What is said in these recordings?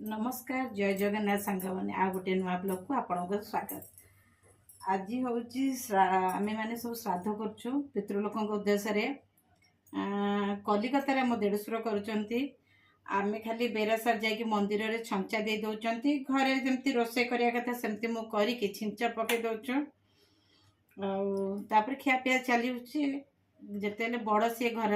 नमस्कार जय जगन्नाथ सांग मैंने आ गोटे नुआ ब्लॉग को आपन स्वागत। आज हूँ आम मैंने सब श्राद्ध करुँ पितृलोक उद्देश्य कलिकतार मो देढ़शुर करें खाली बेरासार जा मंदिर में छंचा दे दौरान घरे जमी रोषे करने कथा सेमती मुझे छिंच पकई दौर आपर खियापिया चली जिते बड़ सी घर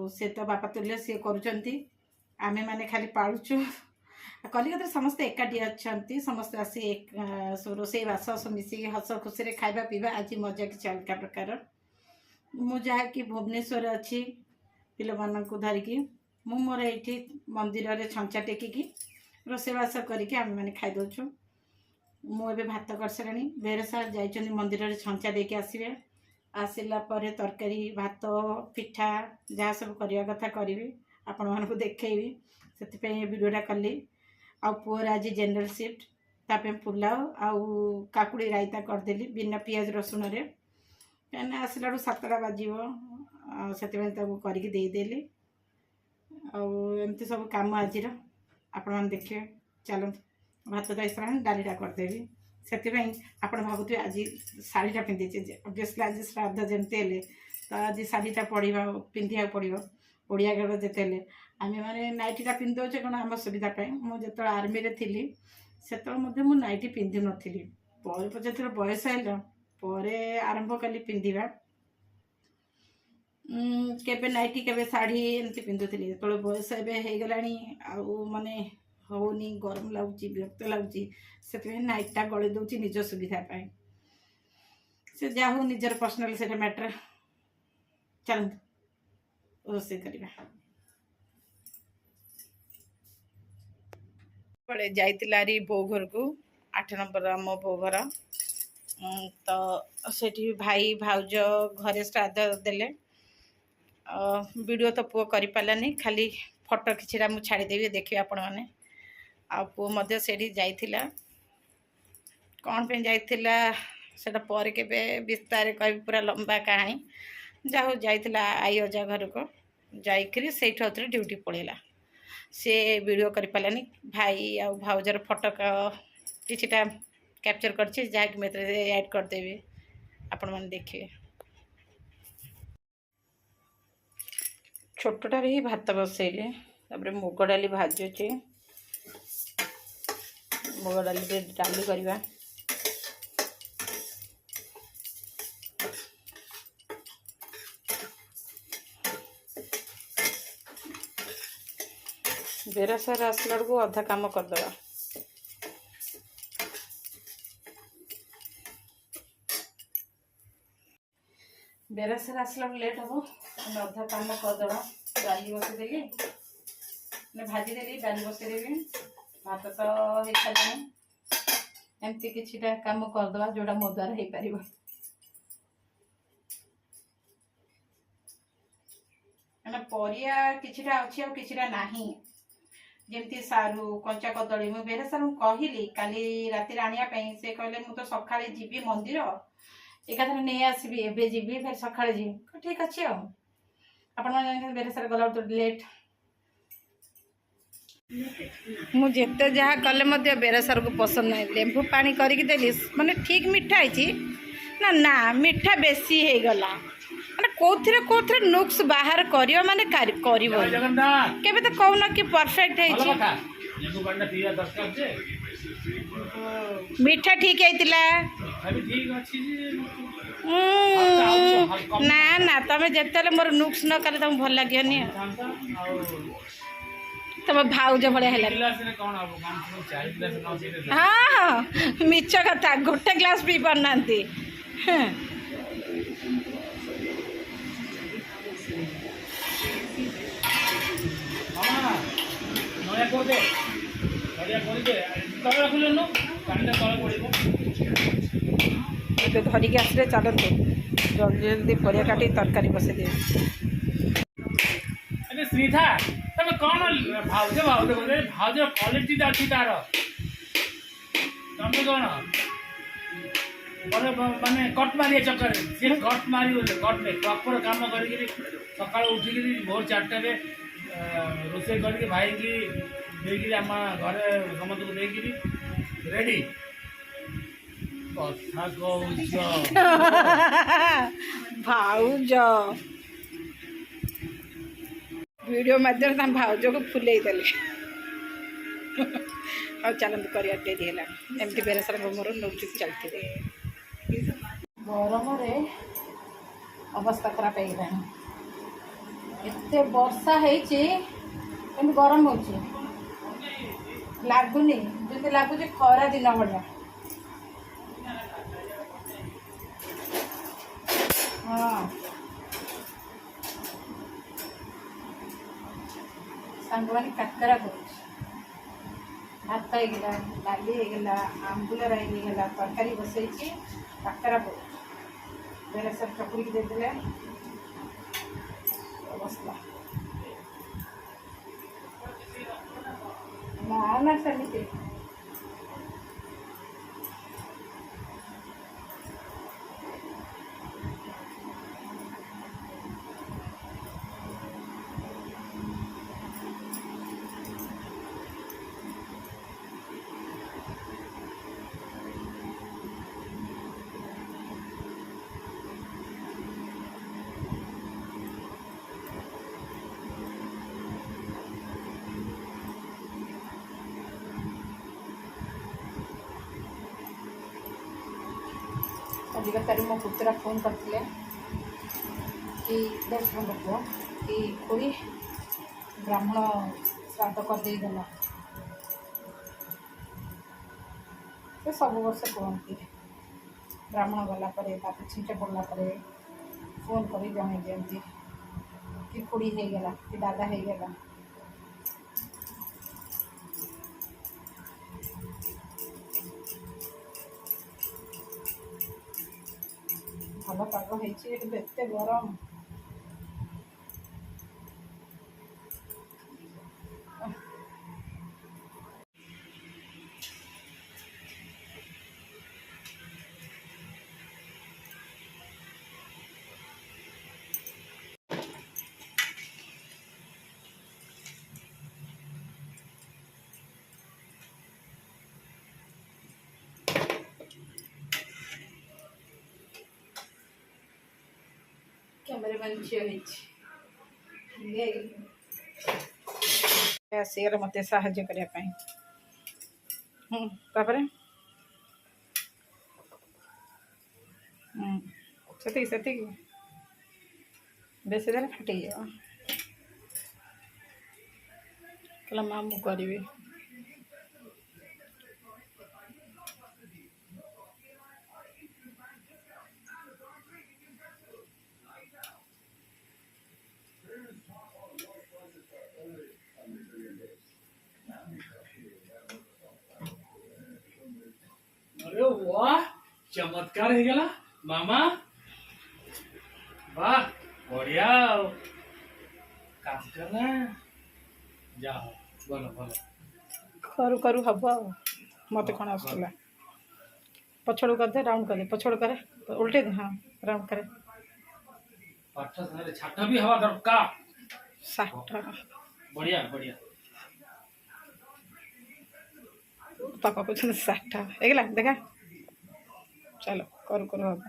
सी तो बापा तुल्य सी कर आमे माने खाली पालुचु कलिकता समस्ते एकाठी अच्छा समस्ते आसी रोषे बास सब मिसिक हस खुशी खाଇବା पीवा आज मजा किसी अलग प्रकार मुझे भुवनेश्वर अच्छी पिला मानू धरिकी मु मोर ये मंदिर में छंचा टेकिकी रोषेबास करके आम मैंने खाईदे मुझे भात कर सारे बेरसार जा मंदिर में छंचा देके आसवे आसला तरकारी भात पिठा जहाँ सब करने कथा करी आपण मानक देखी से वीडियोटा कली आपुअर आज जनरल शिफ्ट ताप पुलाव आउ काकुड़ी रायता करदेली बिना पियाज रसुण रे कहीं आसला 7टा बाजो से करदेली आमती सब कम आज आपण मैंने देखिए चलते भात तो इस डालीटा करदेवी से आप भावुए आज शाढ़ीटा पिंधे अभीयसली आज श्राद्ध जमती तो आज शाढ़ीटा पड़ा पिंधा पड़ो ओडिया घर जिते आम मैंने नाइटीटा पिंधि दौचे कौन आम सुविधापी मुझे जो आर्मी थी से मुझे नाइटी पिंधि नी जो बयस है आरंभ कली पिंधा केबे नाइटी केबे शाढ़ी एमती पिंधुली जो बयस एगला माने होनी गरम लगुच विरक्त लगुच से नाइटटा गली दूसरी निज सुविधापी से जहाँ हो निजर पर्सनाल से मैटर चलते रोषे करवा पड़े जाइलारी बो घर को 8 नंबर मो बो घर तो सेठी भाई भाउज घरे श्राद्ध देले वीडियो तो पुओ करि पालानी खाली फोटो किछिरा मु छाड़ी देबी देखिए आपण माने आ पुओ मध्य सेठी जाइथिला कोन पे जाइथिला सेटा पर केबे विस्तार कहि पूरा लंबा कहानी जाहो जाइथिला आई अजा घर को जाइकरी सेठ ड्यूटी पड़ेला से वीडियो करि पालानी भाई आ भाउजर फोटो किछिटा कैप्चर करछि जाके मैं ऐड कर देबी आपण माने देखिए छोटटार ही भात बसैले तापर मुग डाली भाजुचे मुग डाली डाली करवा बेरासार आसला को अधा काम करदे बेरासार आसला लेट हम अधा काम करदे डाली बसईदेली भाजीदेली डाली बसईदेवी भात तो हो सारे एमती किछिटा काम करदे जोड़ा मो द्वारा हो पार परिया किछिटा अच्छी आ किछिटा नाही जमती सारू कंचा कदली मु बेरासार कहली काली राति आनिया से कहले मु तो सकाळे जीवी मंदिर एकाथरे नहीं आसबी एबे जीवी फिर सकाळे जी ठीक अच्छे आपण बेरासार गला तो लेट मु जेते जहाँ कले मध्य बेरासार को पसंद नहीं लेंबू पानी करके देली माने ठीक मिठा है ना ना मिठा बेसी हे गला माने कोथरे नुक्स बाहर करियो माने करिवो केबे तो कहूना कि परफेक्ट है मीठा ठीक है ना ना तमें जिते मोर नुक्स न कले तुम भल लगे तुम भाउज भाया है हाँ हाँ मिछ कथा गोटे ग्लास पी पारना धरिकी आसले चलते जल्दी जल्दी परिया काटी तरकारी बसई दे श्रीधा तुम कौन भाज भाज भाज क्वालिटी अच्छी तार तुम कौन माने कट मारिया चक्कर सी कट मारी कट नहीं प्रॉपर काम कर सका उठिक भोर 4 रोषे करके भाई की ଦେଇକିରି ଆମ ଘରେ ସମସ୍ତଙ୍କୁ ଦେଇକିରି ରେଡ଼ି କଥା କହୁଛ ଭାଉଜ ଭିଡ଼ିଓ ମାଧ୍ୟମରେ ତାଙ୍କ ଭାଉଜକୁ ଫୁଲେଇ ଦେଲେ। ଆଉ ଚାଲନ୍ତୁ କରିବା, ଡେରି ହେଲାଣି। ଏମିତି ବେରସାର ମୋର ନୋଚୁକି ଚାଲିଥିବେ। ଗରମରେ ଅବସ୍ଥା ଖରାପ ହେଇଗଲାଣି। ଏତେ ବର୍ଷା ହେଇଛି କିନ୍ତୁ ଗରମ ହେଉଛି, ଲାଗୁନି ଯେମିତି ଲାଗୁଛି ଖରା ଦିନ ଭଳିଆ। ହଁ, ସାଙ୍ଗମାନେ କାକରା କରୁଛି। ଭାତ ହେଇଗଲା, ଡାଲି ହେଇଗଲା, ଆମ୍ବୁଲ ରାଇ ହେଇଗଲା, ତରକାରୀ ବସେଇଛି, କାକରା କରୁଛି। ବେରସାର ଚକୁଡ଼ିକି ଦେଇଦେଲେ ଅବସ୍ଥା। ନା ସେମିତି କଲିକତାରୁ ମୋ ପୁତୁରା ଫୋନ୍ କରିଥିଲେ କି ଦେଶବନ୍ଧ ପୁଅ କି ଖୁଡ଼ି ବ୍ରାହ୍ମଣ ଶ୍ରାଦ୍ଧ କରିଦେଇଗଲା। ସେ ସବୁ ବର୍ଷ କୁହନ୍ତି, ବ୍ରାହ୍ମଣ ଗଲା ପରେ ତାପରେ ଛିଞ୍ଚ ପଡ଼ିଲା ପରେ ଫୋନ୍ କରି ଜଣେଇ ଦିଅନ୍ତି କି ଖୁଡ଼ି ହେଇଗଲା କି ଦାଦା ହେଇଗଲା। ଭଲ ପାଗ ହେଇଛି, କିନ୍ତୁ ଏତେ ଗରମ। କ୍ୟାମେରାମ୍ୟାନ୍ ଝିଅ ହେଇଛି, ଆସିଗଲେ ମୋତେ ସାହାଯ୍ୟ କରିବା ପାଇଁ। ତାପରେ ସେତିକି ବେଶୀ ଦେଲେ ଫାଟିଯିବ। କହିଲା ମା ମୁଁ କରିବି। अरे वाह चमत्कार ହେଇଗଲା मामा वाह बढ़िया काम करना जाओ बोलो बोलो करू करू हब आ मत कौन आसला पछड़ू कर दे राउंड कर दे पछड़ करे उल्टे दे हाँ राउंड करे पाठ सारे छाटा भी हवा दरकार साठ बढ़िया बढ़िया पापा कुछ साठ एगला देखा चलो करू करू हब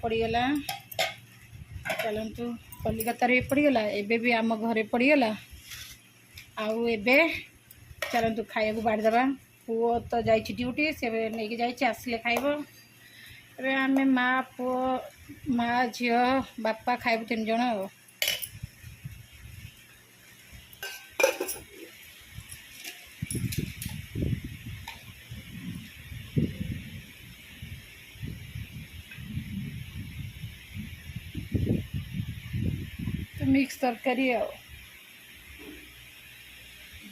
पड़गला चलतु कलिकतार पड़गला एबे भी आम घरे पड़गला आउ एबे चलतु खाया बाढ़ीदबा पुओ तो जाइए ड्यूटी से नहीं जाइए आसिले खाइब ए आम माँ पुओ माँ झील बापा खाइबू 3 जन आ तो मिक्स तरकारी आ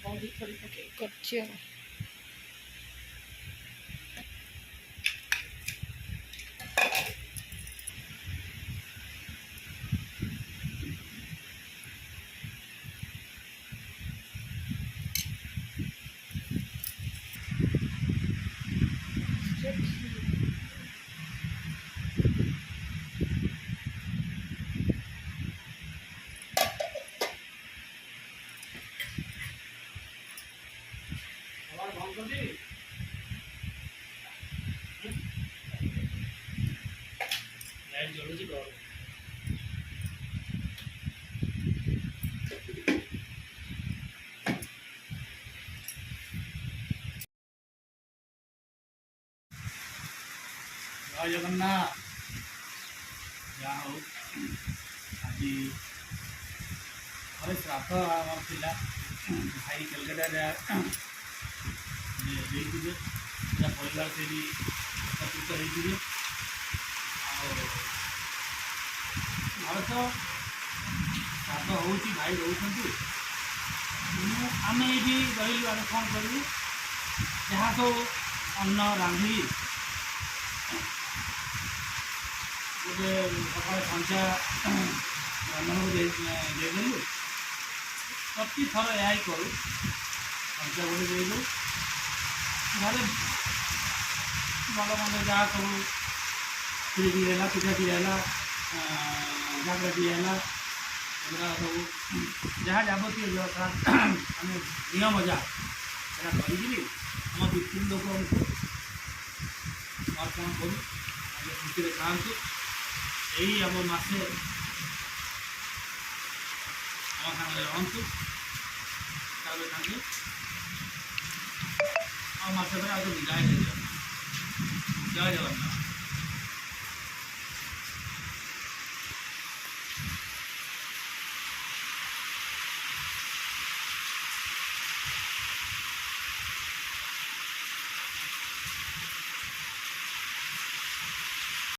बड़ी थोड़ी पके कर जय जगन्नाथ जहाँ हो आज घरे श्राद्ध आम पिला भाई कलकटा परिवार से एकत्रित होते घर तो श्राद्ध हो भाई रोच आम ये रही आगे कौन करूँ जहाँ सब अन्न रांधि गोटे सकाल संचा रंधन देदेलु प्रति थर यही करूँ संचा गोटे देदेलु घर भल मंद जहाँ सब खीरी है पिठा टी है जागरा टी है सब जहाँ जावतीय व्यवस्था आम नियम जहाँ करी आम पितृ लोक अर्पण करूँ खुशी खातु यही आम मसे आम सागर रुँ मसे पर विदाय जय जगन्नाथ।